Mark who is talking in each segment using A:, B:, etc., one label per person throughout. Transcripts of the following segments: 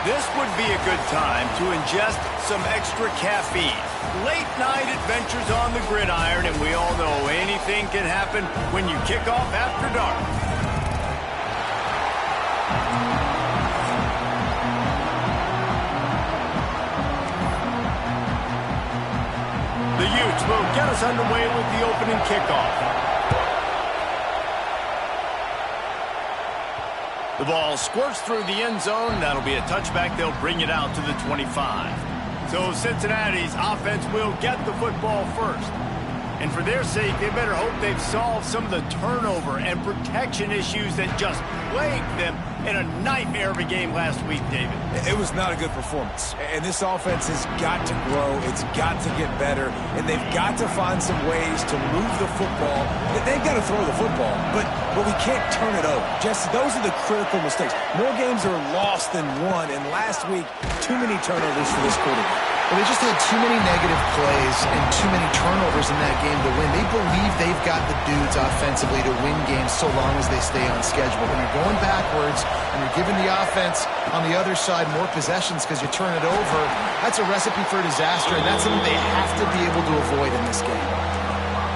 A: This would be a good time to ingest some extra caffeine. Late night adventures on the gridiron, and we all know anything can happen when you kick off after dark. The Utes will get us underway with the opening kickoff. The ball squirts through the end zone. That'll be a touchback. They'll bring it out to the 25. So Cincinnati's offense will get the football first. And for their sake, they better hope they've solved some of the turnover and protection issues that just plagued them in a nightmare of a game last week, David.
B: It was not a good performance. And this offense has got to grow. It's got to get better. And they've got to find some ways to move the football. They've got to throw the football, but we can't turn it over. Jesse, those are the critical mistakes. More games are lost than won. And last week, too many turnovers for this quarterback.
C: Well, they just had too many negative plays and too many turnovers in that game to win. They believe they've got the dudes offensively to win games so long as they stay on schedule. When you're going backwards and you're giving the offense on the other side more possessions because you turn it over, that's a recipe for disaster, and that's something they have to be able to avoid in this game.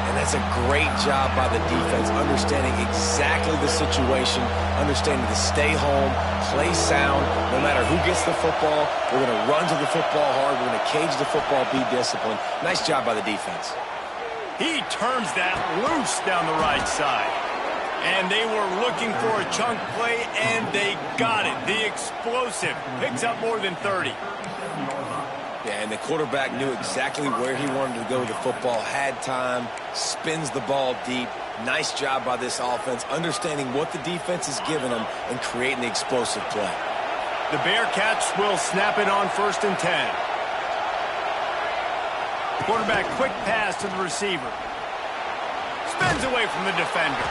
B: And that's a great job by the defense, understanding exactly the situation, understanding to stay home, play sound. No matter who gets the football, we're going to run to the football hard. We're going to cage the football, be disciplined. Nice job by the defense.
A: He turns that loose down the right side. And they were looking for a chunk play, and they got it. The explosive picks up more than 30.
B: Yeah, and the quarterback knew exactly where he wanted to go with the football, had time, spins the ball deep. Nice job by this offense, understanding what the defense is giving them and creating the explosive play.
A: The Bearcats will snap it on 1st and 10. Quarterback quick pass to the receiver. Spins away from the defender.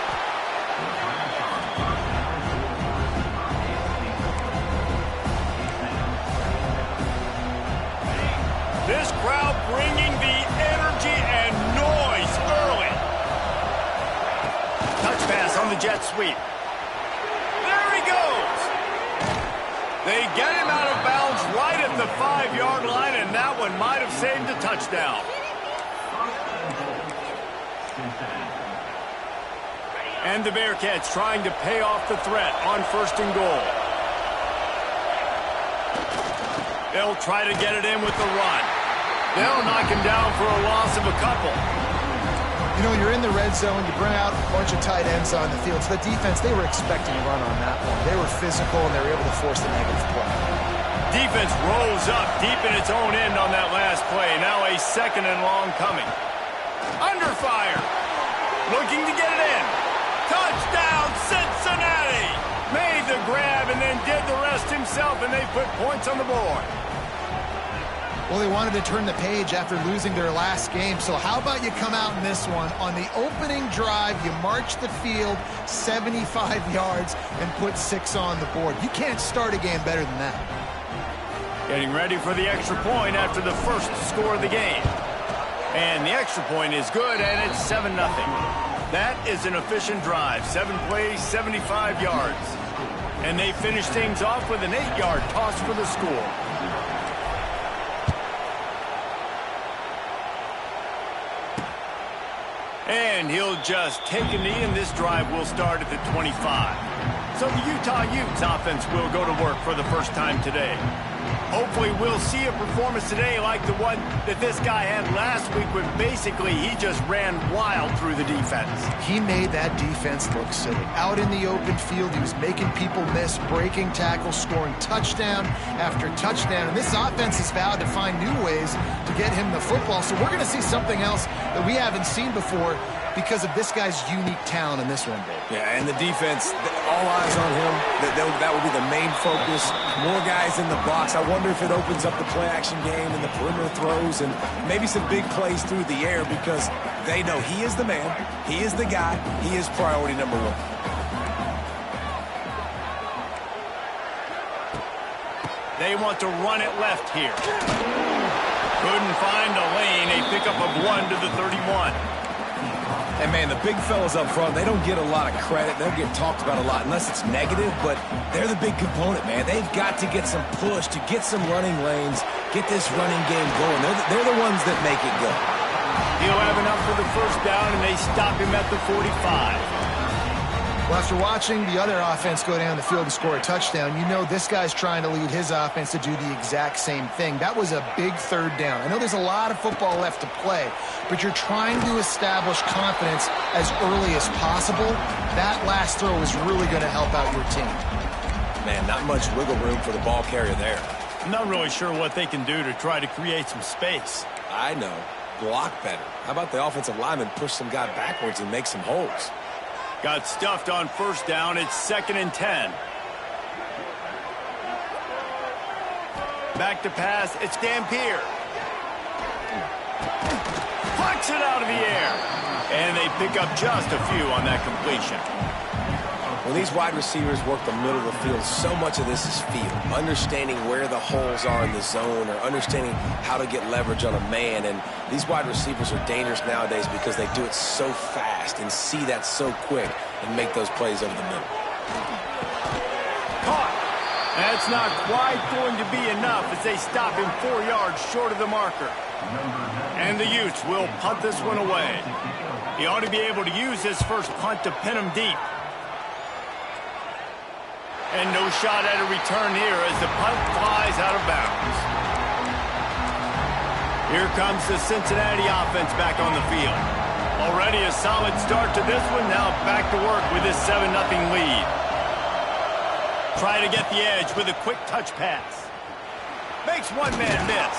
A: This crowd bringing the energy and noise early. Touch pass on the jet sweep. There he goes. They get him out of bounds right at the 5-yard line, and that one might have saved a touchdown. And the Bearcats trying to pay off the threat on 1st and goal. They'll try to get it in with the run. They'll knock him down for a loss of a couple.
C: You know, you're in the red zone, you bring out a bunch of tight ends on the field. So the defense, they were expecting a run on that one. They were physical, and they were able to force the negative play.
A: Defense rolls up deep in its own end on that last play. Now a 2nd and long coming. Under fire. Looking to get it in. Touchdown, Cincinnati! Made the grab and then did the rest himself, and they put points on the board.
C: Well, they wanted to turn the page after losing their last game, so how about you come out in this one? On the opening drive, you march the field 75 yards and put 6 on the board. You can't start a game better than that.
A: Getting ready for the extra point after the first score of the game. And the extra point is good, and it's 7-0. That is an efficient drive. 7 plays, 75 yards. And they finish things off with an 8-yard toss for the score. And he'll just take a knee, and this drive will start at the 25. So the Utah Utes offense will go to work for the first time today. Hopefully we'll see a performance today like the one that this guy had last week when basically he just ran wild through the defense.
C: He made that defense look silly. Out in the open field, he was making people miss, breaking tackles, scoring touchdown after touchdown. And this offense has vowed to find new ways to get him the football. So we're going to see something else that we haven't seen before because of this guy's unique talent in this one, Dave.
B: Yeah, and the defense, all eyes on him. That will be the main focus. More guys in the box. I wonder if it opens up the play-action game and the perimeter throws and maybe some big plays through the air because they know he is the man, he is the guy, he is priority number 1.
A: They want to run it left here. Couldn't find a lane. A pickup of 1 to the 31.
B: And, man, the big fellas up front, they don't get a lot of credit. They'll get talked about a lot unless it's negative, but they're the big component, man. They've got to get some push, to get some running lanes, get this running game going. They're the ones that make it go.
A: He'll have enough for the first down, and they stop him at the 45.
C: Well, after watching the other offense go down the field and score a touchdown, you know this guy's trying to lead his offense to do the exact same thing. That was a big third down. I know there's a lot of football left to play, but you're trying to establish confidence as early as possible. That last throw is really going to help out your team.
B: Man, not much wiggle room for the ball carrier there.
A: I'm not really sure what they can do to try to create some space.
B: I know. Block better. How about the offensive lineman push some guy backwards and make some holes?
A: Got stuffed on first down. It's 2nd and 10. Back to pass. It's Dampier. Flicks it out of the air. And they pick up just a few on that completion.
B: When these wide receivers work the middle of the field, so much of this is feel. Understanding where the holes are in the zone or understanding how to get leverage on a man. And these wide receivers are dangerous nowadays because they do it so fast and see that so quick and make those plays over the middle.
A: Caught. That's not quite going to be enough as they stop him 4 yards short of the marker. And the Utes will punt this one away. He ought to be able to use his first punt to pin him deep. And no shot at a return here as the punt flies out of bounds. Here comes the Cincinnati offense back on the field. Already a solid start to this one. Now back to work with this 7-0 lead. Try to get the edge with a quick touch pass. Makes one man miss.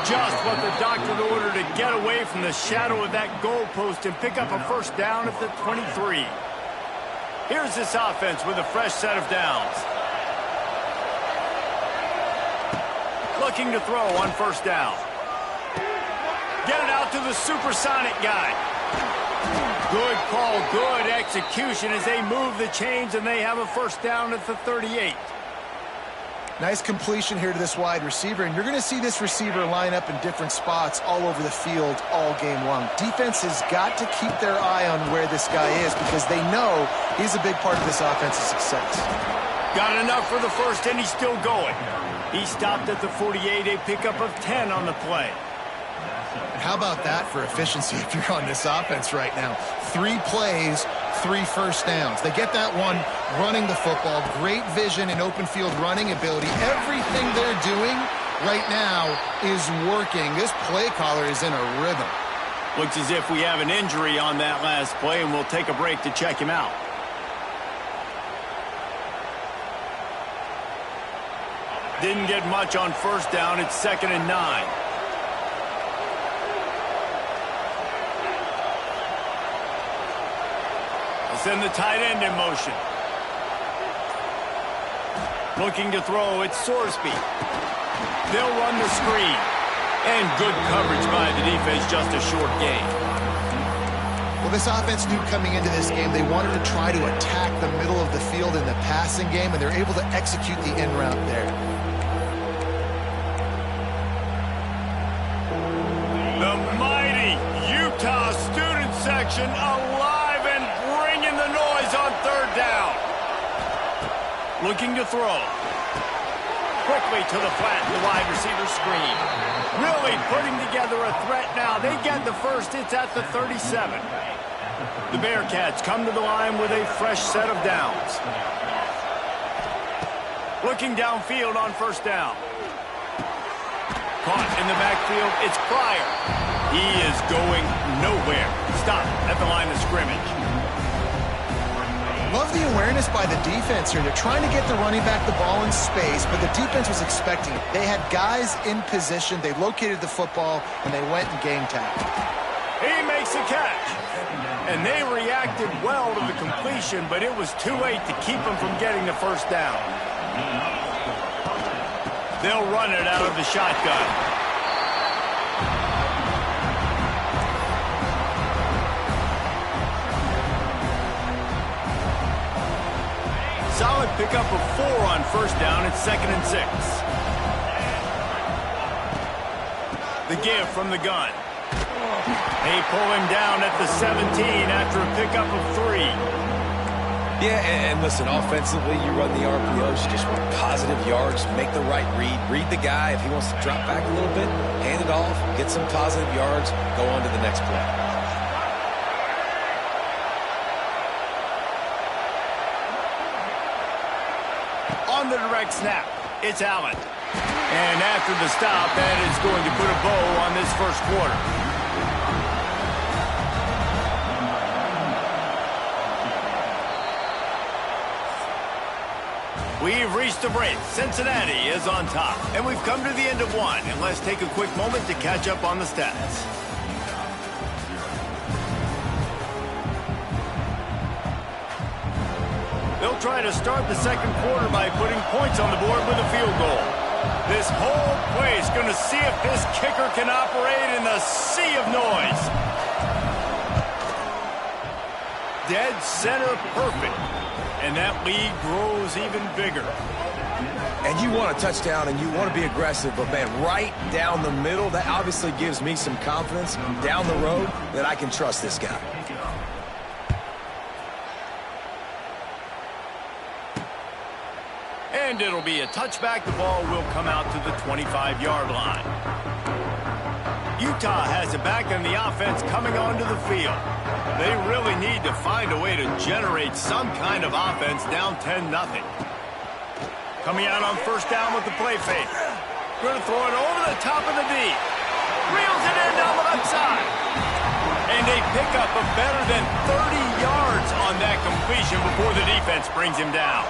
A: Just what the doctor ordered to get away from the shadow of that goalpost and pick up a first down at the 23. Here's this offense with a fresh set of downs. Looking to throw on first down. Get it out to the supersonic guy. Good call, good execution as they move the chains and they have a first down at the 38.
C: Nice completion here to this wide receiver, and you're going to see this receiver line up in different spots all over the field all game long. Defense has got to keep their eye on where this guy is because they know he's a big part of this offense's success.
A: Got enough for the first, and he's still going. He stopped at the 48, a pickup of 10 on the play.
C: And how about that for efficiency if you're on this offense right now? 3 plays, 3 first downs. They get that one running the football. Great vision and open field running ability. Everything they're doing right now is working. This play caller is in a rhythm.
A: Looks as if we have an injury on that last play, and we'll take a break to check him out. Didn't get much on first down. It's 2nd and 9. Send the tight end in motion. Looking to throw, it's Sorsby. They'll run the screen. And good coverage by the defense, just a short gain.
C: Well, this offense knew coming into this game they wanted to try to attack the middle of the field in the passing game, and they're able to execute the end route there.
A: The mighty Utah student section alive and bringing the noise on third down. Looking to throw. Quickly to the flat, the wide receiver screen. Really putting together a threat now. They get the first. It's at the 37. The Bearcats come to the line with a fresh set of downs. Looking downfield on first down. Caught in the backfield, it's Pryor. He is going nowhere. Stop at the line of scrimmage.
C: Love the awareness by the defense here. They're trying to get the running back the ball in space, but the defense was expecting it. They had guys in position. They located the football, and they went and game tagged.
A: He makes a catch. And they reacted well to the completion, but it was too late to keep him from getting the first down. They'll run it out of the shotgun. Solid pickup of 4 on first down. It's 2nd and 6. The give from the gun. They pull him down at the 17 after a pickup of 3.
B: Yeah, and listen, offensively, you run the RPOs, you just want positive yards, make the right read the guy. If he wants to drop back a little bit, hand it off, get some positive yards, go on to the next play.
A: On the direct snap, it's Allen. And after the stop, that is going to put a bow on this first quarter. We've reached the break. Cincinnati is on top. And we've come to the end of one. And let's take a quick moment to catch up on the stats. They'll try to start the second quarter by putting points on the board with a field goal. This whole play is going to see if this kicker can operate in the sea of noise. Dead center perfect. And that lead grows even bigger.
B: And you want a touchdown and you want to be aggressive, but man, right down the middle, that obviously gives me some confidence down the road that I can trust this guy.
A: And it'll be a touchback. The ball will come out to the 25-yard line. Utah has it back and the offense coming onto the field. They really need to find a way to generate some kind of offense down 10-0. Coming out on first down with the play fake. Going to throw it over the top of the D. Reels it in down the left side. And they pick up a better than 30 yards on that completion before the defense brings him down.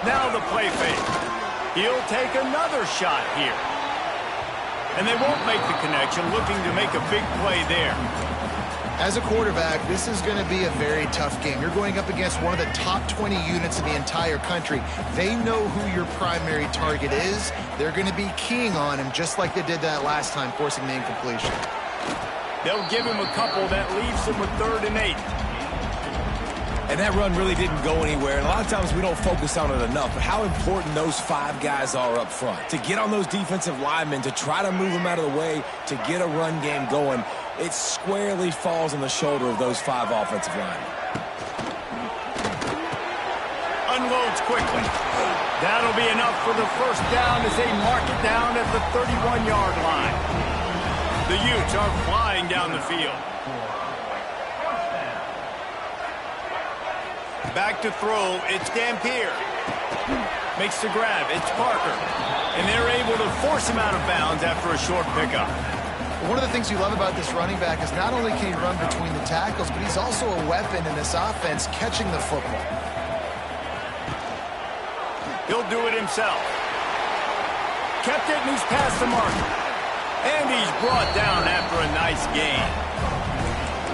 A: Now the play fake. He'll take another shot here. And they won't make the connection, looking to make a big play there.
C: As a quarterback, this is going to be a very tough game. You're going up against one of the top 20 units in the entire country. They know who your primary target is. They're going to be keying on him just like they did that last time, forcing the incompletion.
A: They'll give him a couple that leaves him with 3rd and 8.
B: And that run really didn't go anywhere. And a lot of times we don't focus on it enough, but how important those 5 guys are up front. To get on those defensive linemen, to try to move them out of the way, to get a run game going, it squarely falls on the shoulder of those 5 offensive linemen.
A: Unloads quickly. That'll be enough for the first down as they mark it down at the 31-yard line. The Utes are flying down the field. Back to throw, it's Dampier. Makes the grab, it's Parker. And they're able to force him out of bounds after a short pickup.
C: One of the things you love about this running back is not only can he run between the tackles, but he's also a weapon in this offense catching the football.
A: He'll do it himself. Kept it and he's past the mark. And he's brought down after a nice gain.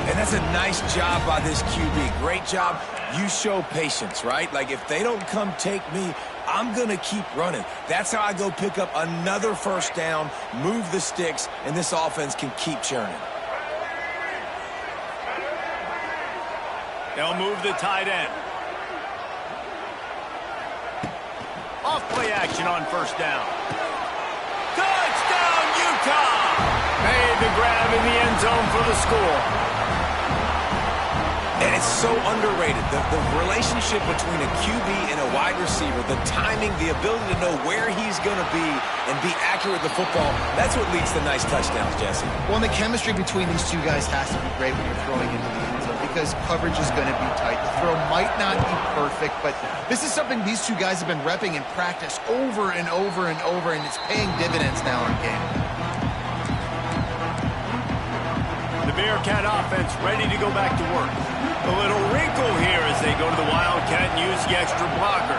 B: And that's a nice job by this QB. Great job. You show patience, right? Like, if they don't come take me, I'm going to keep running. That's how I go pick up another first down, move the sticks, and this offense can keep churning.
A: They'll move the tight end. Off play action on first down. Touchdown, Utah! Made the grab in the end zone for the score.
B: And it's so underrated. The relationship between a QB and a wide receiver, the timing, the ability to know where he's going to be and be accurate with the football, that's what leads to nice touchdowns, Jesse.
C: Well, and the chemistry between these two guys has to be great when you're throwing into the end zone because coverage is going to be tight. The throw might not be perfect, but this is something these two guys have been repping in practice over and over and over, and it's paying dividends now in game.
A: The Bearcat offense ready to go back to work. A little wrinkle here as they go to the Wildcat and use the extra blocker.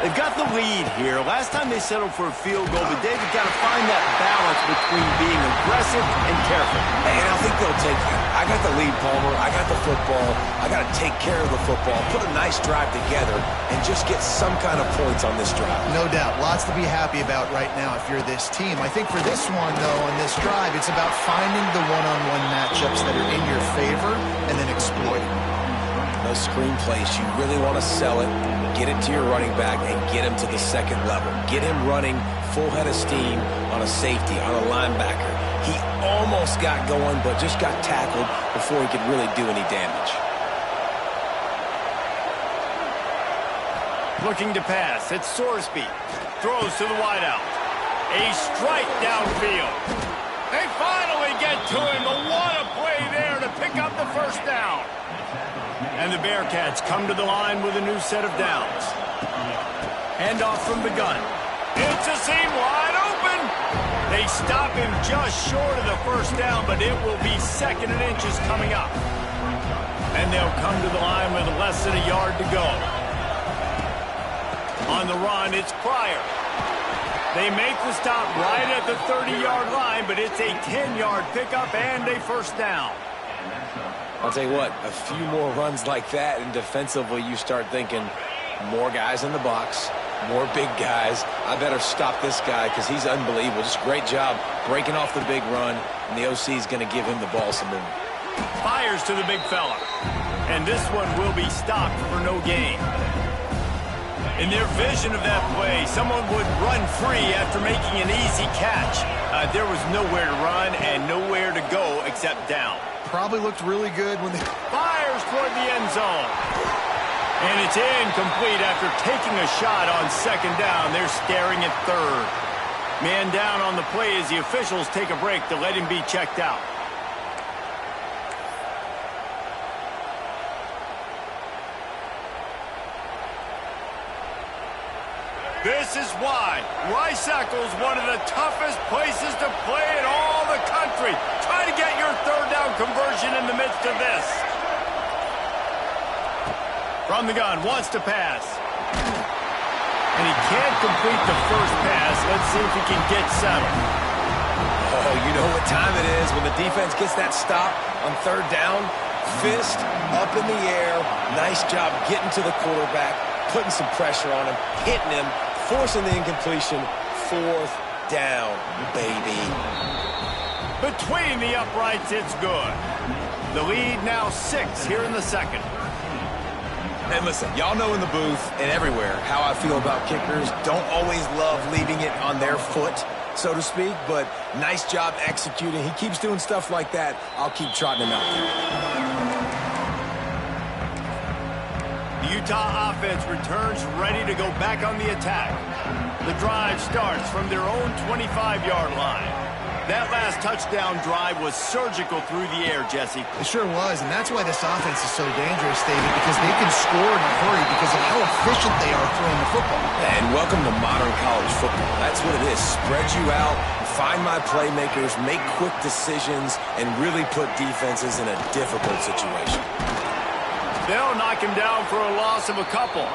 A: They've got the lead here. Last time they settled for a field goal, but they've got to find that balance between being aggressive and careful.
B: And I think they'll take it. I got the lead, Palmer. I got the football. I got to take care of the football, put a nice drive together, and just get some kind of points on this drive.
C: No doubt. Lots to be happy about right now if you're this team. I think for this one, though, on this drive, it's about finding the one-on-one matchups that are in your favor and then exploiting them.
B: No those screen plays, you really want to sell it, get it to your running back, and get him to the second level. Get him running full head of steam on a safety, on a linebacker. He almost got going, but just got tackled before he could really do any damage.
A: Looking to pass, it's Sorsby. Throws to the wideout. A strike downfield. They finally get to him, but what a play there to pick up the first down. And the Bearcats come to the line with a new set of downs. Handoff from the gun. It's a seam wide open. They stop him just short of the first down, but it will be 2nd and inches coming up. And they'll come to the line with less than a yard to go. On the run, it's Pryor. They make the stop right at the 30-yard line, but it's a 10-yard pickup and a first down.
B: I'll tell you what, a few more runs like that, and defensively you start thinking, more guys in the box, more big guys. I better stop this guy because he's unbelievable. Just great job breaking off the big run, and the OC is going to give him the ball some movement.
A: Fires to the big fella, and this one will be stopped for no gain. In their vision of that play, someone would run free after making an easy catch. There was nowhere to run and nowhere to go except down.
C: Probably looked really good when they...
A: Fires toward the end zone. And it's incomplete after taking a shot on 2nd down. They're staring at 3rd. Man down on the play as the officials take a break to let him be checked out. This is why Rice-Eccles one of the toughest places to play in all the country. Try to get your 3rd down conversion in the midst of this. From the gun, wants to pass. And he can't complete the first pass. Let's see if he can get settled.
B: Oh, you know what time it is when the defense gets that stop on 3rd down. Fist up in the air. Nice job getting to the quarterback, putting some pressure on him, hitting him, forcing the incompletion. 4th down, baby.
A: Between the uprights, it's good. The lead now 6 here in the 2nd.
B: And listen, y'all know in the booth and everywhere how I feel about kickers. Don't always love leaving it on their foot, so to speak, but nice job executing. He keeps doing stuff like that. I'll keep trotting him out there.
A: The Utah offense returns ready to go back on the attack. The drive starts from their own 25-yard line. That last touchdown drive was surgical through the air, Jesse.
C: It sure was, and that's why this offense is so dangerous, David, because they can score in a hurry because of how efficient they are throwing the football.
B: And welcome to modern college football. That's what it is. Spread you out, find my playmakers, make quick decisions, and really put defenses in a difficult situation.
A: They'll knock him down for a loss of a couple.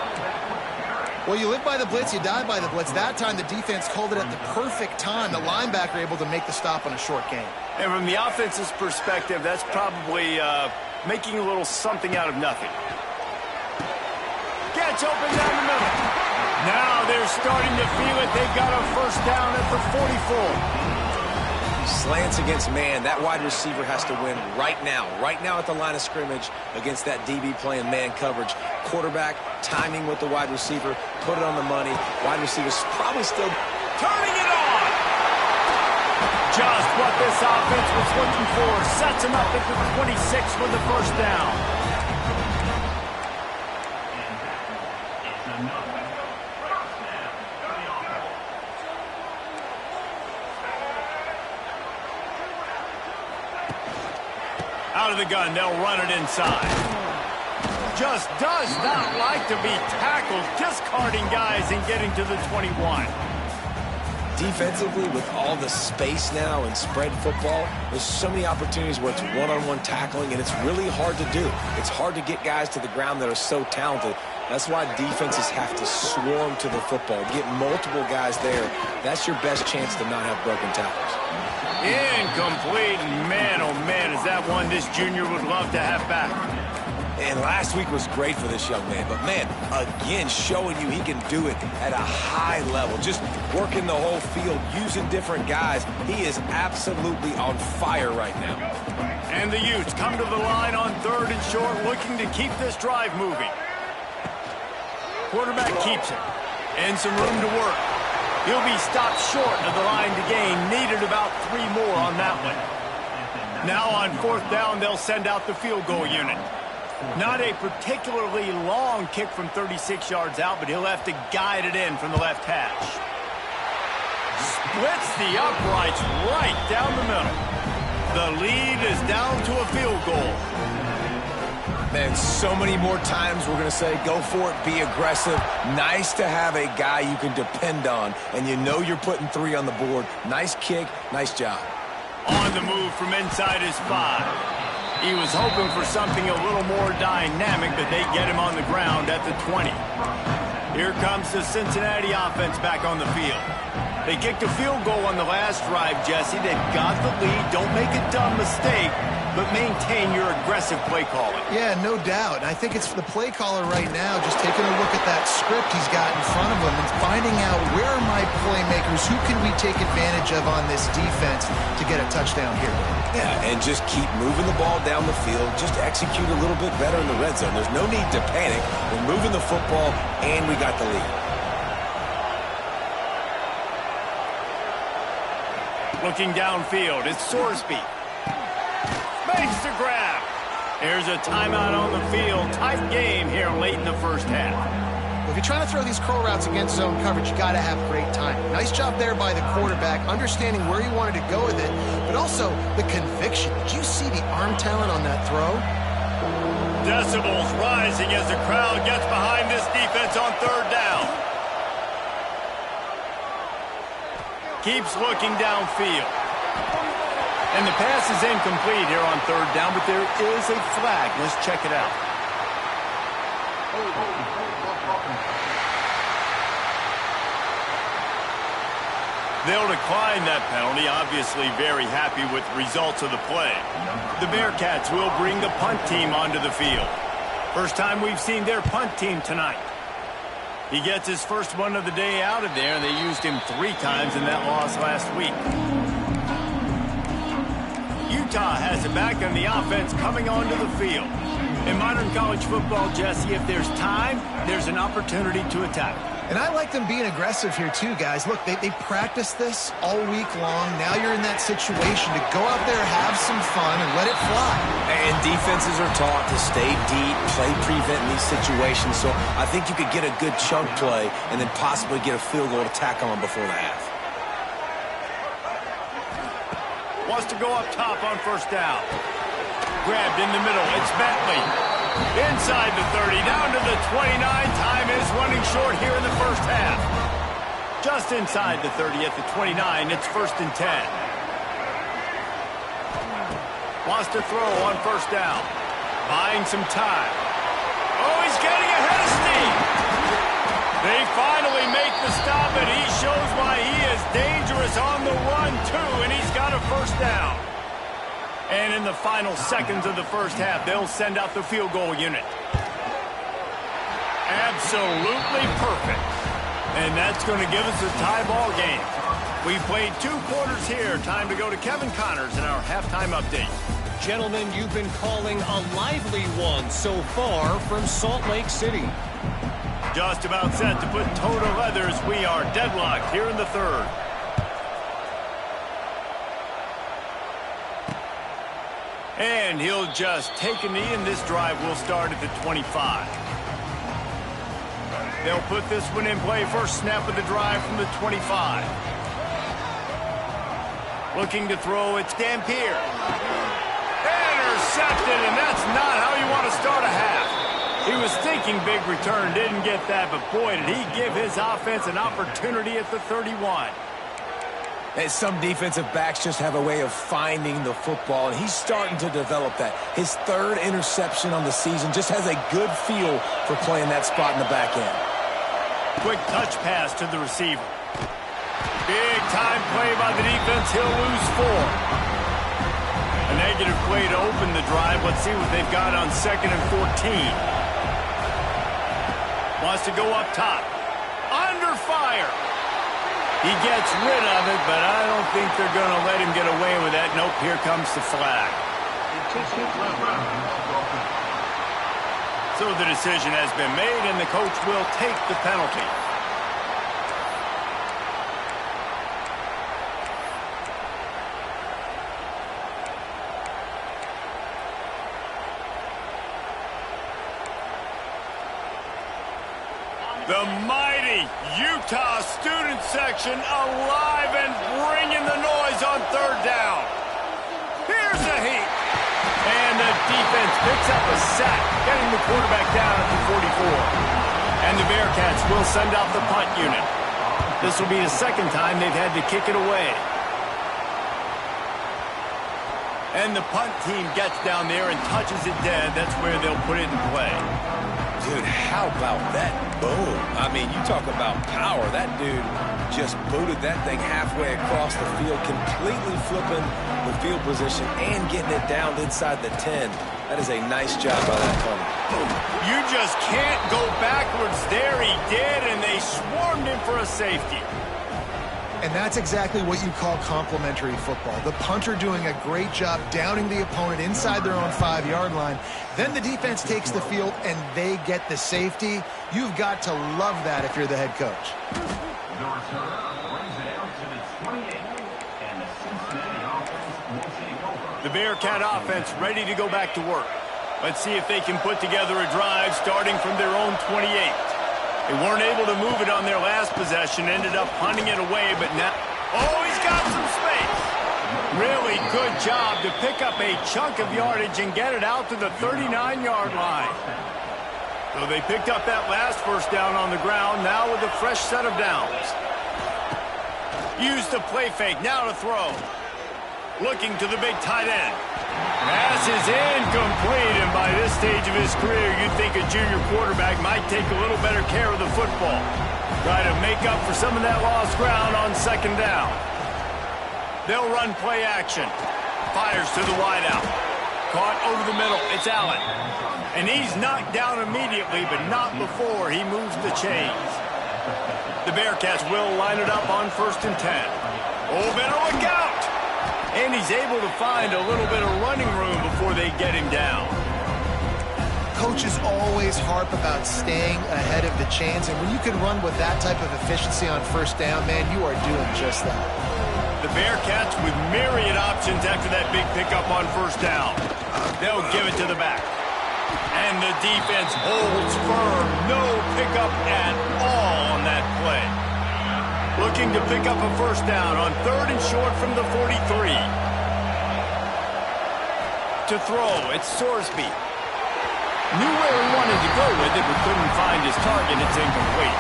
C: Well, you live by the blitz, you die by the blitz. That time, the defense called it at the perfect time. The linebacker able to make the stop on a short gain.
A: And from the offense's perspective, that's probably making a little something out of nothing. Gets open down the middle. Now they're starting to feel it. They've got a first down at the 44.
B: Slants against man. That wide receiver has to win right now at the line of scrimmage against that DB playing man coverage. Quarterback, timing with the wide receiver, put it on the money. Wide receiver's probably still
A: turning it on. Just what this offense was looking for. Sets him up at the 26 with the first down. Out of the gun, they'll run it inside. Just does not like to be tackled, discarding guys and getting to the 21.
B: Defensively, with all the space now and spread football, there's so many opportunities where it's one-on-one tackling, and it's really hard to do. It's hard to get guys to the ground that are so talented. That's why defenses have to swarm to the football, get multiple guys there. That's your best chance to not have broken tackles.
A: Incomplete. Man, oh man, is that one this junior would love to have back.
B: And last week was great for this young man. But, man, again, showing you he can do it at a high level. Just working the whole field, using different guys. He is absolutely on fire right now.
A: And the Utes come to the line on 3rd and short, looking to keep this drive moving. Quarterback keeps it. And some room to work. He'll be stopped short of the line to gain. Needed about 3 more on that one. Now on 4th down, they'll send out the field goal unit. Not a particularly long kick from 36 yards out, but he'll have to guide it in from the left hash. Splits the uprights right down the middle. The lead is down to a field goal.
B: Man, so many more times we're going to say, go for it, be aggressive. Nice to have a guy you can depend on, and you know you're putting 3 on the board. Nice kick, nice job.
A: On the move from inside his 5. He was hoping for something a little more dynamic, but they get him on the ground at the 20. Here comes the Cincinnati offense back on the field. They kicked a field goal on the last drive, Jesse. They've got the lead. Don't make a dumb mistake, but maintain your aggressive play calling.
C: Yeah, no doubt. And I think it's the play caller right now just taking a look at that script he's got in front of him and finding out where are my playmakers, who can we take advantage of on this defense to get a touchdown here.
B: Yeah, and just keep moving the ball down the field. Just execute a little bit better in the red zone. There's no need to panic. We're moving the football, and we got the lead.
A: Looking downfield, it's Sorsby. Makes the grab. Here's a timeout on the field. Tight game here late in the first half.
C: Well, if you're trying to throw these curl routes against zone coverage, you got to have great time. Nice job there by the quarterback, understanding where he wanted to go with it, but also the conviction. Did you see the arm talent on that throw?
A: Decibels rising as the crowd gets behind this defense on 3rd down. Keeps looking downfield. And the pass is incomplete here on 3rd down, but there is a flag. Let's check it out. They'll decline that penalty, obviously very happy with the results of the play. The Bearcats will bring the punt team onto the field. First time we've seen their punt team tonight. He gets his first one of the day out of there, and they used him 3 times in that loss last week. Utah has it back on the offense coming onto the field. In modern college football, Jesse, if there's time, there's an opportunity to attack.
C: And I like them being aggressive here too, guys. Look, they practiced this all week long. Now you're in that situation to go out there, have some fun, and let it fly.
B: And defenses are taught to stay deep, play prevent in these situations. So I think you could get a good chunk play and then possibly get a field goal to tack on before the half.
A: Wants to go up top on 1st down. Grabbed in the middle. It's Bentley. Inside the 30, down to the 29. Time is running short here in the first half. Just inside the 30 at the 29. It's 1st and 10. Wants to throw on 1st down. Buying some time. Oh, he's getting ahead of steam. They finally make the stop, and he shows why he is dangerous on the run, too, and he's got a 1st down. And in the final seconds of the first half, they'll send out the field goal unit. Absolutely perfect. And that's going to give us a tie ball game. We've played 2 quarters here. Time to go to Kevin Connors in our halftime update.
D: Gentlemen, you've been calling a lively one so far from Salt Lake City.
A: Just about set to put toe to leather as we are deadlocked here in the 3rd. And he'll just take a knee, and this drive will start at the 25. They'll put this one in play. First snap of the drive from the 25. Looking to throw, it's Dampier. Intercepted, and that's not how you want to start a half. He was thinking big return, didn't get that, but boy, did he give his offense an opportunity at the 31.
B: And some defensive backs just have a way of finding the football, and he's starting to develop that. His 3rd interception on the season, just has a good feel for playing that spot in the back end.
A: Quick touch pass to the receiver. Big time play by the defense. He'll lose 4. Negative play to open the drive. Let's see what they've got on 2nd and 14. Wants to go up top. Under fire. He gets rid of it, but I don't think they're going to let him get away with that. Nope, here comes the flag. So the decision has been made, and the coach will take the penalty. The mighty Utah student section alive and bringing the noise on 3rd down. Here's a heat. And the defense picks up a sack, getting the quarterback down at the 44. And the Bearcats will send out the punt unit. This will be the 2nd time they've had to kick it away. And the punt team gets down there and touches it dead. That's where they'll put it in play.
B: Dude, how about that boom? I mean, you talk about power. That dude just booted that thing halfway across the field, completely flipping the field position and getting it down inside the 10. That is a nice job by that punter.
A: You just can't go backwards there. He did, and they swarmed him for a safety.
C: And that's exactly what you call complimentary football. The punter doing a great job downing the opponent inside their own 5-yard line. Then the defense takes the field, and they get the safety. You've got to love that if you're the head coach.
A: The Bearcat offense ready to go back to work. Let's see if they can put together a drive starting from their own 28. They weren't able to move it on their last possession, ended up punting it away, but now... Oh, he's got some space! Really good job to pick up a chunk of yardage and get it out to the 39-yard line. So they picked up that last 1st down on the ground, now with a fresh set of downs. Use the play fake, now to throw. Looking to the big tight end. Pass is incomplete, and by this stage of his career, you'd think a junior quarterback might take a little better care of the football. Try to make up for some of that lost ground on 2nd down. They'll run play action. Fires to the wideout. Caught over the middle. It's Allen. And he's knocked down immediately, but not before he moves the chains. The Bearcats will line it up on 1st and 10. Oh, better look out! And he's able to find a little bit of running room before they get him down.
C: Coaches always harp about staying ahead of the chains, and when you can run with that type of efficiency on 1st down, man, you are doing just that.
A: The Bearcats with myriad options after that big pickup on 1st down. They'll give it to the back. And the defense holds firm. No pickup at all on that play. Looking to pick up a 1st down on 3rd and short from the 43. To throw, it's Sorsby. Knew where he wanted to go with it, but couldn't find his target. It's incomplete.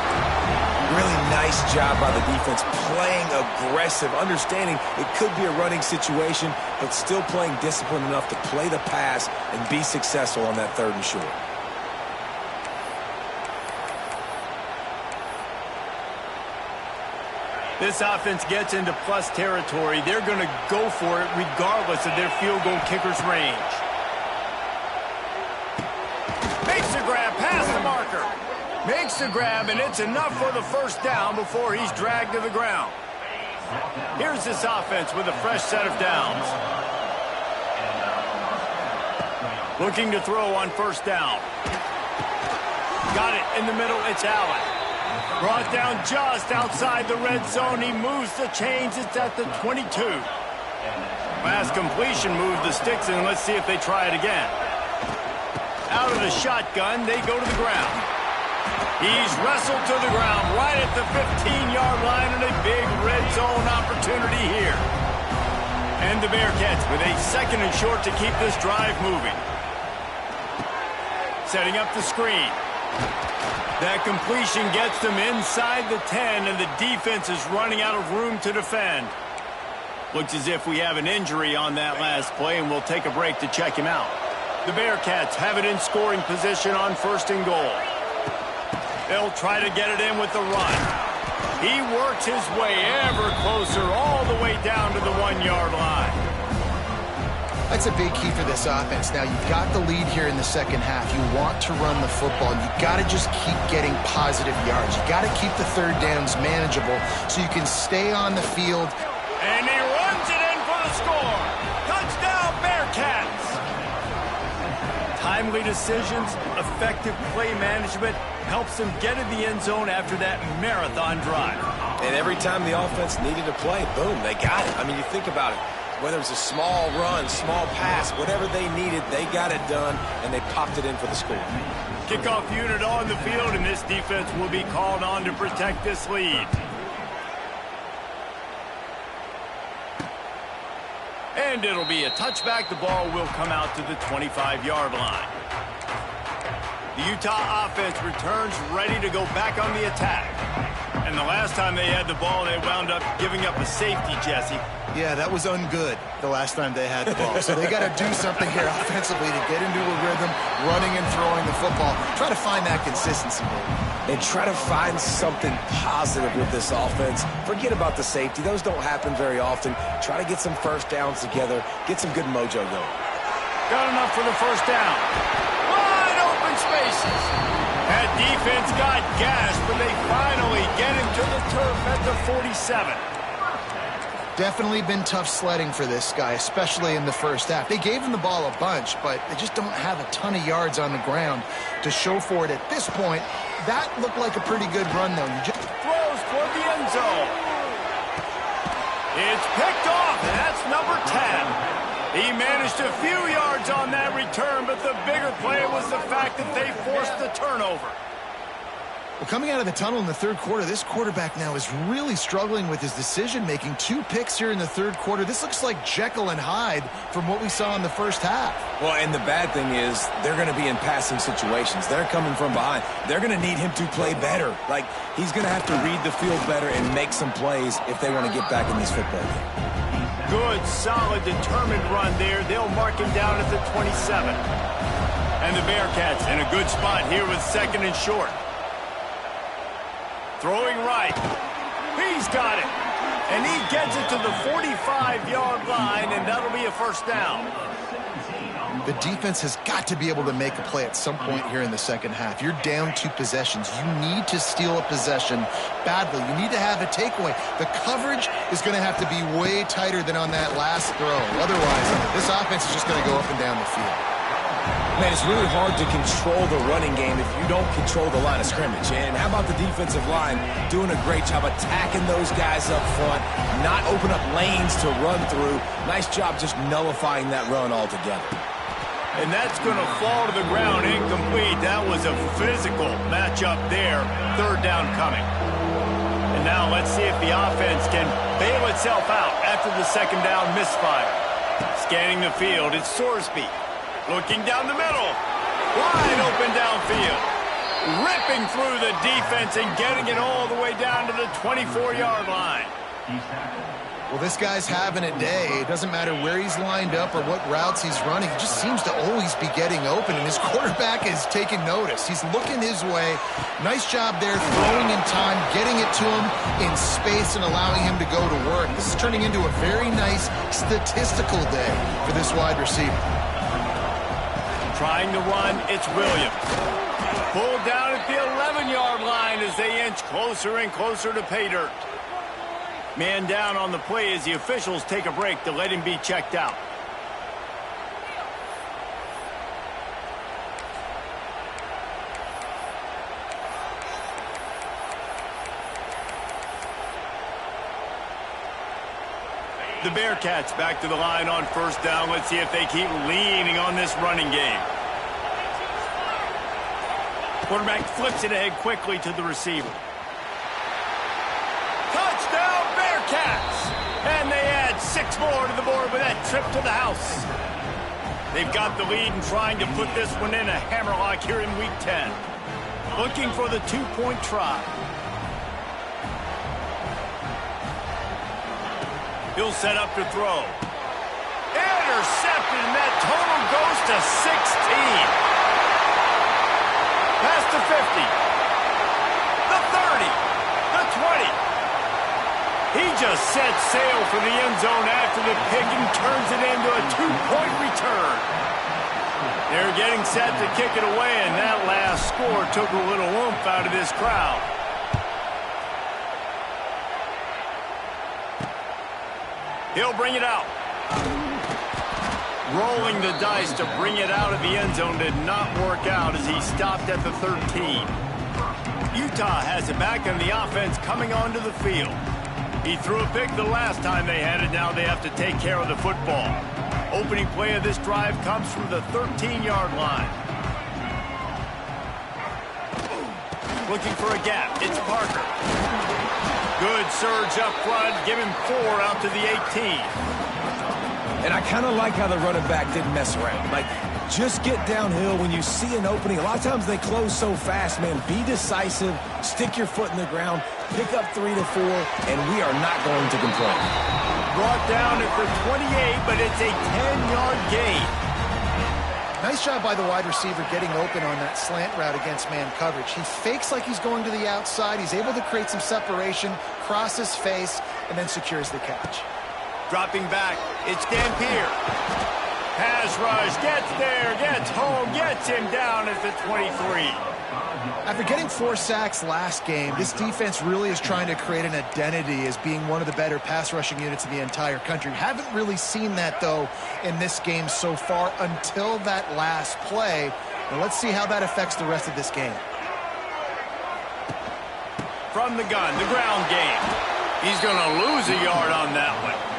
B: Really nice job by the defense, playing aggressive, understanding it could be a running situation, but still playing disciplined enough to play the pass and be successful on that 3rd and short.
A: This offense gets into plus territory. They're going to go for it regardless of their field goal kicker's range. Makes the grab past the marker. Makes the grab, and it's enough for the 1st down before he's dragged to the ground. Here's this offense with a fresh set of downs. Looking to throw on 1st down. Got it in the middle. It's Allen. Brought down just outside the red zone. He moves the chains. It's at the 22. Last completion moved the sticks in. Let's see if they try it again. Out of the shotgun, they go to the ground. He's wrestled to the ground right at the 15-yard line, and a big red zone opportunity here. And the Bearcats with a 2nd and short to keep this drive moving. Setting up the screen. That completion gets them inside the 10, and the defense is running out of room to defend. Looks as if we have an injury on that last play, and we'll take a break to check him out. The Bearcats have it in scoring position on 1st and goal. They'll try to get it in with the run. He works his way ever closer all the way down to the 1-yard line.
C: I That's a big key for this offense. Now, you've got the lead here in the second half. You want to run the football. You got to just keep getting positive yards. You got to keep the third downs manageable so you can stay on the field.
A: And he runs it in for the score. Touchdown, Bearcats. Timely decisions, effective play management helps them get in the end zone after that marathon drive.
B: And every time the offense needed a play, boom, they got it. I mean, you think about it. Whether it's a small run, small pass, whatever they needed, they got it done, and they popped it in for the score.
A: Kickoff unit on the field, and this defense will be called on to protect this lead. And it'll be a touchback. The ball will come out to the 25-yard line. The Utah offense returns ready to go back on the attack. And the last time they had the ball, they wound up giving up a safety, Jesse.
C: Yeah, that was ungood the last time they had the ball. So they got to do something here offensively to get into a rhythm, running and throwing the football. Try to find that consistency.
B: And try to find something positive with this offense. Forget about the safety. Those don't happen very often. Try to get some first downs together. Get some good mojo going.
A: Got enough for the first down. Wide open spaces. That defense got gashed, but they finally get him to the turf at the 47.
C: Definitely been tough sledding for this guy, especially in the first half. They gave him the ball a bunch, but they just don't have a ton of yards on the ground to show for it at this point. That looked like a pretty good run, though. You just
A: throws toward the end zone. It's picked off, and that's number 10. He managed a few yards on that return, but the bigger play was the fact that they forced the turnover.
C: Well, coming out of the tunnel in the third quarter, this quarterback now is really struggling with his decision-making. 2 picks here in the third quarter. This looks like Jekyll and Hyde from what we saw in the first half.
B: Well, and the bad thing is they're going to be in passing situations. They're coming from behind. They're going to need him to play better. Like, he's going to have to read the field better and make some plays if they want to get back in this football game.
A: Good, solid, determined run there. They'll mark him down at the 27. And the Bearcats in a good spot here with second and short. Throwing right. He's got it. And he gets it to the 45-yard line, and that'll be a first down.
C: The defense has got to be able to make a play at some point here in the second half. You're down 2 possessions. You need to steal a possession badly. You need to have a takeaway. The coverage is going to have to be way tighter than on that last throw. Otherwise, this offense is just going to go up and down the field.
B: Man, it's really hard to control the running game if you don't control the line of scrimmage. And how about the defensive line doing a great job attacking those guys up front, not open up lanes to run through. Nice job just nullifying that run altogether.
A: And that's going to fall to the ground incomplete. That was a physical matchup there. Third down coming. And now let's see if the offense can bail itself out after the second down misfire. Scanning the field, it's Sorsby. Looking down the middle. Wide open downfield. Ripping through the defense and getting it all the way down to the 24-yard line.
C: Well, this guy's having a day. It doesn't matter where he's lined up or what routes he's running. He just seems to always be getting open, and his quarterback is taking notice. He's looking his way. Nice job there, throwing in time, getting it to him in space and allowing him to go to work. This is turning into a very nice statistical day for this wide receiver.
A: Trying to run, it's Williams. Pulled down at the 11-yard line as they inch closer and closer to pay dirt. Man down on the play as the officials take a break to let him be checked out. The Bearcats back to the line on first down. Let's see if they keep leaning on this running game. Quarterback flips it ahead quickly to the receiver. Touchdown, Bearcats! And they add 6 more to the board with that trip to the house. They've got the lead and trying to put this one in a hammerlock here in Week 10. Looking for the 2-point try. He'll set up to throw. Intercepted, and that total goes to 16. Past the 50. The 30. The 20. He just sets sail for the end zone after the pick and turns it into a 2-point They're getting set to kick it away, and that last score took a little oomph out of this crowd. He'll bring it out. Rolling the dice to bring it out of the end zone did not work out as he stopped at the 13. Utah has it back, and the offense coming onto the field. He threw a pick the last time they had it. Now they have to take care of the football. Opening play of this drive comes from the 13-yard line. Looking for a gap. It's Parker. Good surge up front. Give him 4 out to the 18.
B: And I kind of like how the running back didn't mess around. Like, just get downhill when you see an opening. A lot of times they close so fast, man. Be decisive. Stick your foot in the ground. Pick up 3 to 4, and we are not going to complain.
A: Brought down at the 28, but it's a 10-yard gain.
C: Nice job by the wide receiver getting open on that slant route against man coverage. He fakes like he's going to the outside. He's able to create some separation, cross his face, and then secures the catch.
A: Dropping back, it's Dampier. Pass rush, gets there, gets home, gets him down at the 23.
C: After getting 4 sacks last game, this defense really is trying to create an identity as being one of the better pass rushing units in the entire country. Haven't really seen that, though, in this game so far until that last play. And let's see how that affects the rest of this game.
A: From the gun, the ground game. He's going to lose a yard on that one.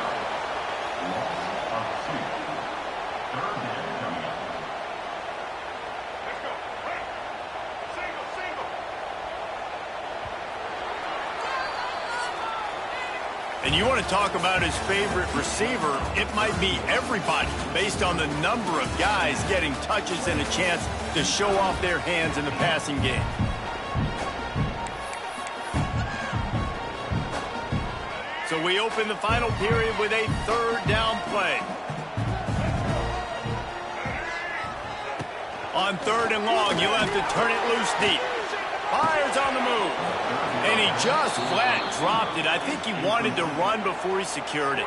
A: And you want to talk about his favorite receiver, it might be everybody based on the number of guys getting touches and a chance to show off their hands in the passing game. So we open the final period with a 3rd down play. On 3rd and long, you'll have to turn it loose deep. Fires on the move. And he just flat dropped it. I think he wanted to run before he secured it.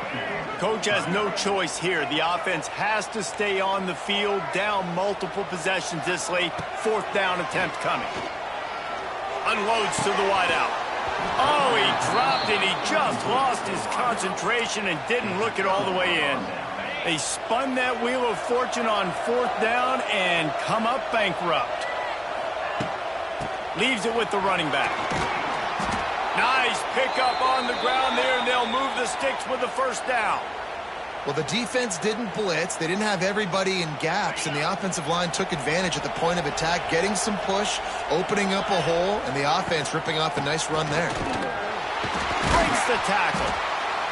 A: Coach has no choice here. The offense has to stay on the field, down multiple possessions this late. 4th down attempt coming. Unloads to the wideout. Oh, he dropped it. He just lost his concentration and didn't look it all the way in. They spun that wheel of fortune on 4th down and come up bankrupt. Leaves it with the running back. Nice pickup on the ground there, and they'll move the sticks with the 1st down.
C: Well, the defense didn't blitz. They didn't have everybody in gaps, and the offensive line took advantage at the point of attack, getting some push, opening up a hole, and the offense ripping off a nice run there.
A: Breaks the tackle.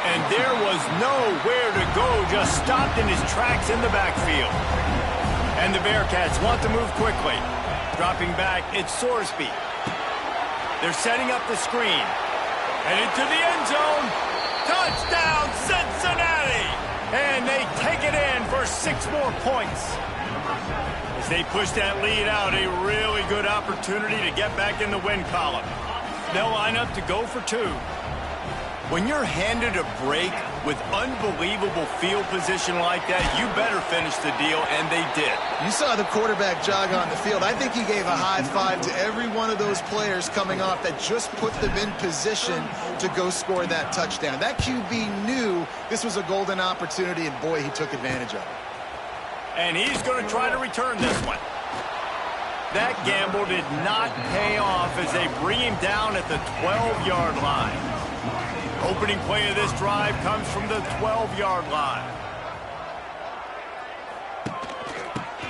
A: And there was nowhere to go, just stopped in his tracks in the backfield. And the Bearcats want to move quickly. Dropping back, it's Sorsby. They're setting up the screen. And into the end zone. Touchdown, Cincinnati! And they take it in for 6 more points. As they push that lead out, a really good opportunity to get back in the win column. They'll line up to go for 2. When you're handed a break with unbelievable field position like that, you better finish the deal, and they did.
C: You saw the quarterback jog on the field. I think he gave a high five to every one of those players coming off that just put them in position to go score that touchdown. That QB knew this was a golden opportunity, and boy, he took advantage of it.
A: And he's going to try to return this one. That gamble did not pay off as they bring him down at the 12-yard line. Opening play of this drive comes from the 12-yard line.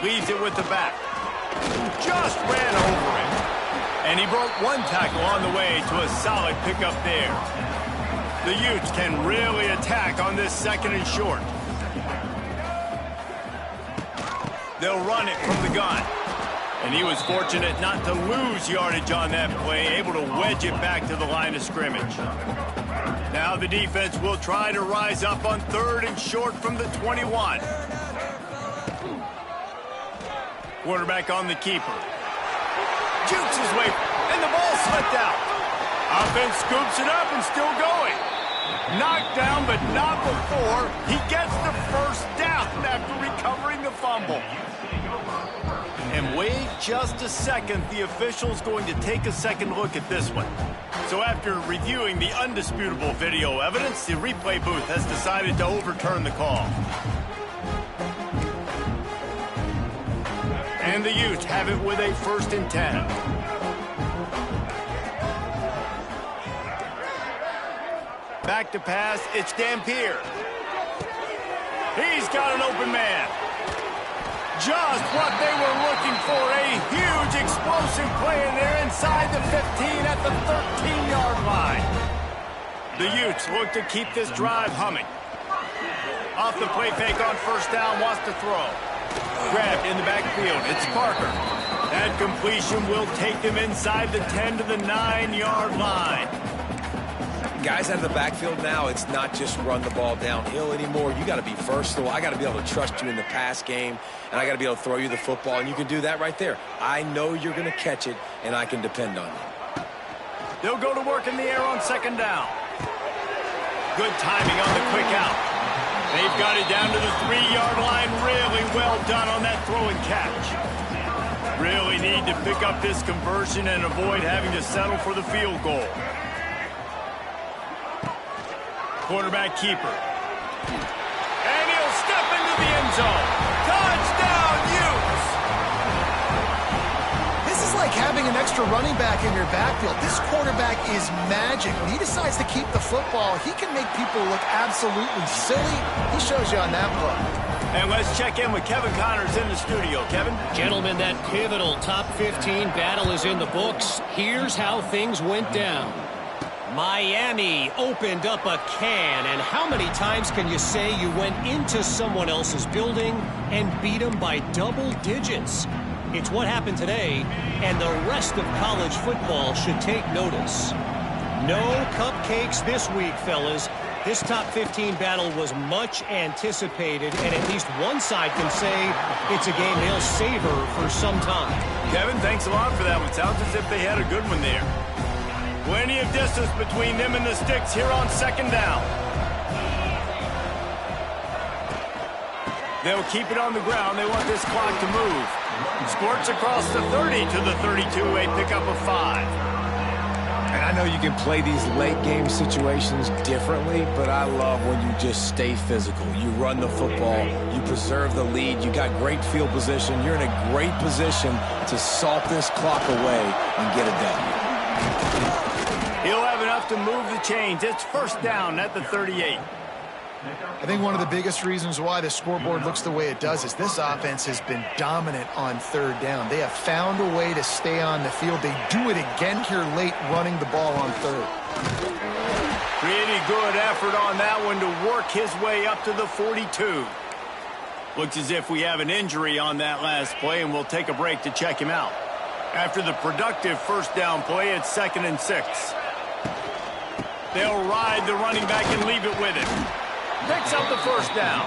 A: Leaves it with the back. Just ran over him. And he broke 1 tackle on the way to a solid pickup there. The Utes can really attack on this 2nd and short. They'll run it from the gun. And he was fortunate not to lose yardage on that play, able to wedge it back to the line of scrimmage. Now the defense will try to rise up on 3rd and short from the 21. Quarterback on the keeper. Jukes his way, and the ball slipped out. Offense scoops it up and still going. Knocked down, but not before he gets the 1st down after recovering the fumble. just a second, the official's going to take a second look at this one. So after reviewing the undisputable video evidence, the replay booth has decided to overturn the call. And the Utes have it with a 1st and 10. Back to pass, it's Dampier. He's got an open man. Just what they were looking for, a huge explosive play, and they're inside the 15 at the 13-yard line. The Utes look to keep this drive humming. Off the play fake on 1st down, wants to throw. Grabbed in the backfield, it's Parker. That completion will take them inside the 10 to the 9-yard line.
B: Guys out of the backfield now, it's not just run the ball downhill anymore. You got to be versatile. I got to be able to trust you in the pass game, and I got to be able to throw you the football, and you can do that right there. I know you're going to catch it, and I can depend on you.
A: They'll go to work in the air on 2nd down. Good timing on the quick out. They've got it down to the 3-yard line. Really well done on that throw and catch. Really need to pick up this conversion and avoid having to settle for the field goal. Quarterback keeper. And he'll step into the end zone. Touchdown, Utes!
C: This is like having an extra running back in your backfield. This quarterback is magic. When he decides to keep the football, he can make people look absolutely silly. He shows you on that play.
A: And let's check in with Kevin Connors in the studio. Kevin?
D: Gentlemen, that pivotal top 15 battle is in the books. Here's how things went down. Miami opened up a can, and how many times can you say you went into someone else's building and beat them by double digits? It's what happened today, and the rest of college football should take notice. No cupcakes this week, fellas. This top 15 battle was much anticipated, and at least one side can say it's a game they'll savor for some time.
A: Kevin, thanks a lot for that one. Sounds as if they had a good one there. Plenty of distance between them and the sticks here on 2nd down. They'll keep it on the ground. They want this clock to move. Squirts across the 30 to the 32, a pickup of 5.
B: And I know you can play these late game situations differently, but I love when you just stay physical. You run the football, you preserve the lead, you got great field position. You're in a great position to salt this clock away and get it done.
A: He'll have enough to move the chains. It's 1st down at the 38.
C: I think one of the biggest reasons why the scoreboard looks the way it does is this offense has been dominant on 3rd down. They have found a way to stay on the field. They do it again here late, running the ball on 3rd.
A: Pretty good effort on that one to work his way up to the 42. Looks as if we have an injury on that last play, and we'll take a break to check him out. After the productive 1st down play, it's 2nd and 6. They'll ride the running back and leave it with him. Picks up the 1st down.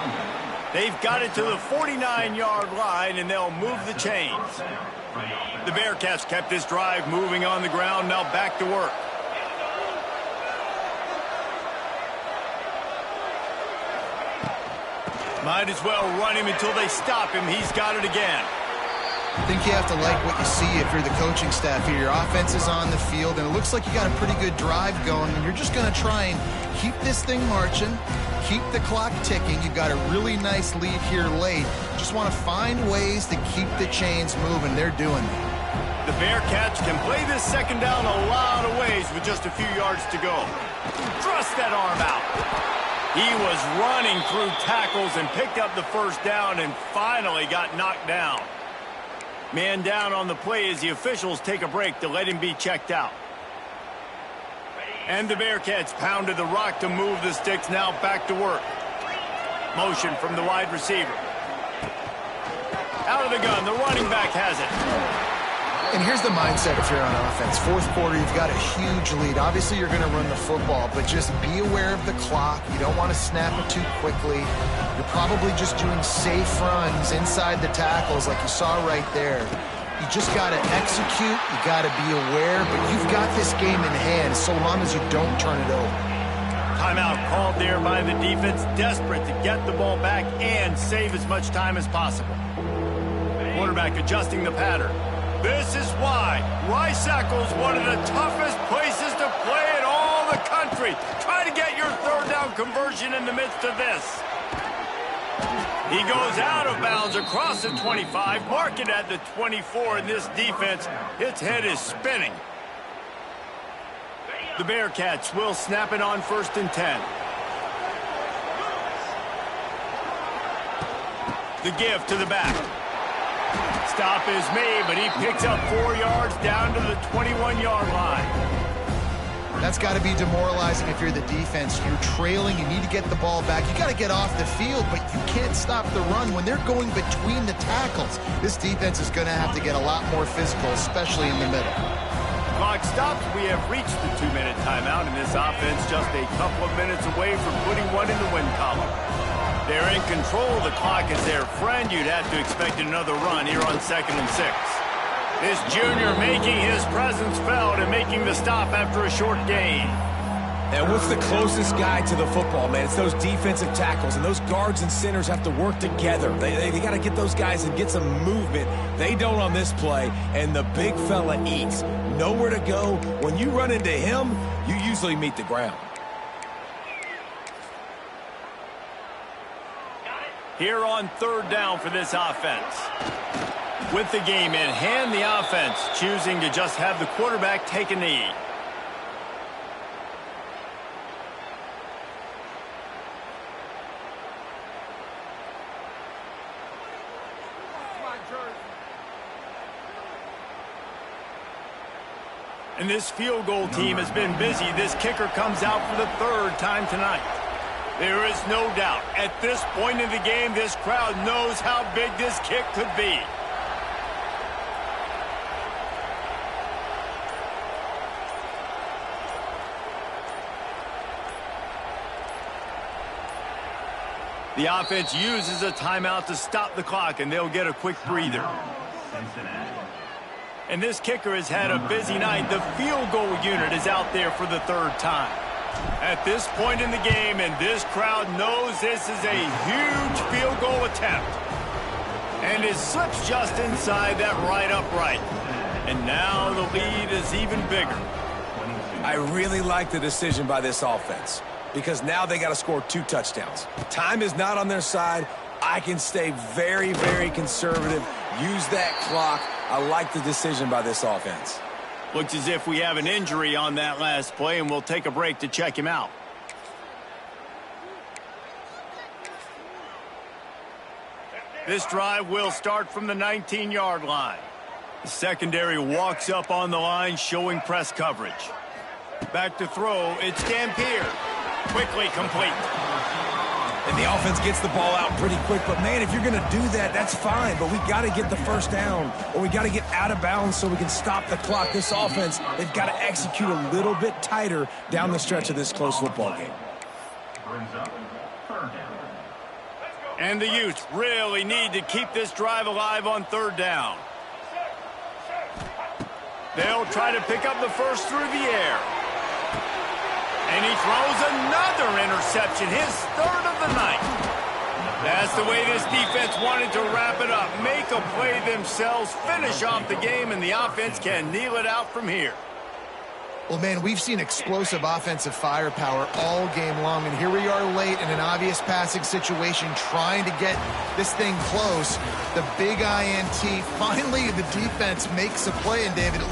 A: They've got it to the 49-yard line, and they'll move the chains. The Bearcats kept this drive moving on the ground, now back to work. Might as well run him until they stop him. He's got it again.
C: I think you have to like what you see if you're the coaching staff here. Your offense is on the field, and it looks like you got a pretty good drive going, and you're just going to try and keep this thing marching, keep the clock ticking. You've got a really nice lead here late. Just want to find ways to keep the chains moving. They're doing it.
A: The Bearcats can play this 2nd down a lot of ways with just a few yards to go. Thrust that arm out. He was running through tackles and picked up the 1st down and finally got knocked down. Man down on the play as the officials take a break to let him be checked out. And the Bearcats pounded the rock to move the sticks, now back to work. Motion from the wide receiver. Out of the gun, the running back has it.
C: And here's the mindset if you're on offense. 4th quarter, you've got a huge lead. Obviously, you're going to run the football, but just be aware of the clock. You don't want to snap it too quickly. You're probably just doing safe runs inside the tackles like you saw right there. You just got to execute. You got to be aware, but you've got this game in hand so long as you don't turn it over.
A: Timeout called there by the defense, desperate to get the ball back and save as much time as possible. Quarterback adjusting the pattern. This is why Rice-Eccles is one of the toughest places to play in all the country. Try to get your third down conversion in the midst of this. He goes out of bounds across the 25, mark it at the 24, and this defense, its head is spinning. The Bearcats will snap it on 1st and 10. The give to the back. Stop is made, but he picks up 4 yards down to the 21-yard line.
C: That's got to be demoralizing if you're the defense. You're trailing. You need to get the ball back. You got to get off the field, but you can't stop the run when they're going between the tackles. This defense is going to have to get a lot more physical, especially in the middle.
A: Clock stops. We have reached the 2-minute timeout, and this offense just a couple of minutes away from putting one in the win column. They're in control. The clock is their friend. You'd have to expect another run here on 2nd and 6. This junior making his presence felt and making the stop after a short gain.
B: And what's the closest guy to the football, man? It's those defensive tackles, and those guards and centers have to work together. They got to get those guys and get some movement. They don't on this play, and the big fella eats. Nowhere to go. When you run into him, you usually meet the ground.
A: Here on 3rd down for this offense. With the game in hand, the offense choosing to just have the quarterback take a knee. And this field goal team has been busy. This kicker comes out for the 3rd time tonight. There is no doubt, at this point in the game, this crowd knows how big this kick could be. The offense uses a timeout to stop the clock, and they'll get a quick breather. And this kicker has had a busy night. The field goal unit is out there for the 3rd time. At this point in the game, and this crowd knows this is a huge field goal attempt. And it slips just inside that right upright. And now the lead is even bigger.
B: I really like the decision by this offense, because now they got to score 2 touchdowns. Time is not on their side. I can stay very, very conservative. Use that clock. I like the decision by this offense.
A: Looks as if we have an injury on that last play, and we'll take a break to check him out. This drive will start from the 19-yard line. The secondary walks up on the line, showing press coverage. Back to throw, it's Dampier. Quickly complete.
B: And the offense gets the ball out pretty quick. But, man, if you're going to do that, that's fine. But we got to get the 1st down, or we got to get out of bounds so we can stop the clock. This offense, they've got to execute a little bit tighter down the stretch of this close football game.
A: And the Utes really need to keep this drive alive on 3rd down. They'll try to pick up the first through the air. And he throws another interception, his 3rd of the night. That's the way this defense wanted to wrap it up. Make a play themselves, finish off the game, and the offense can kneel it out from here.
C: Well, man, we've seen explosive offensive firepower all game long, and here we are late in an obvious passing situation trying to get this thing close. The big INT, finally the defense makes a play, and David, it looks